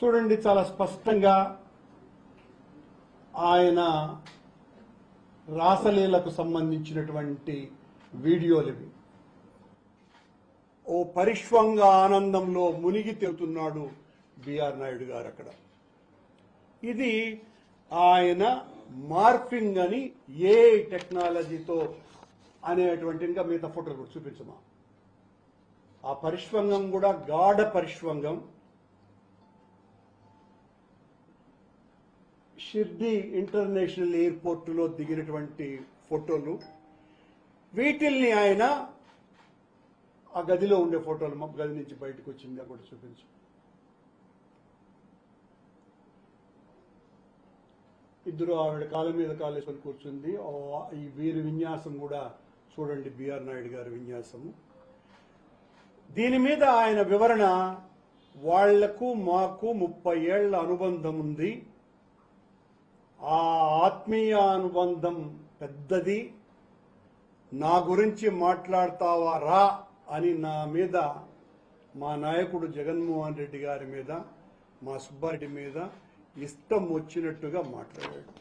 చూడండి, చాలా స్పష్టంగా ఆయన రాసలీలకు సంబంధించినటువంటి వీడియోలు ఇవి. ఓ పరిష్వంగ ఆనందంలో మునిగి తేలుతున్నాడు బిఆర్ నాయుడు గారు అక్కడ. ఇది ఆయన మార్ఫింగ్ అని ఏ టెక్నాలజీతో అనేటువంటి, ఇంకా మిగతా ఫోటోలు కూడా చూపించమా. ఆ పరిష్వంగం కూడా గాఢ పరిష్వంగం. షిర్డీ ఇంటర్నేషనల్ ఎయిర్పోర్టులో దిగినటువంటి ఫోటోలు. వీటిల్ని ఆయన ఆ గదిలో ఉండే ఫోటోలు, మా గది నుంచి బయటకు వచ్చింది కూడా చూపించు. ఇద్దరు ఆవిడ కాళ్ళ మీద కాలేసుకొని కూర్చుంది. ఈ వీరి విన్యాసం కూడా చూడండి, బిఆర్ నాయుడు గారి విన్యాసము. దీని మీద ఆయన వివరణ, వాళ్లకు మాకు 30 ఏళ్ల అనుబంధం ఉంది, ఆ ఆత్మీయ అనుబంధం పెద్దది, నా గురించి మాట్లాడతావా రా అని నా మీద, మా నాయకుడు జగన్మోహన్ రెడ్డి గారి మీద, మా సుబ్బారెడ్డి మీద ఇష్టం వచ్చినట్టుగా మాట్లాడాడు.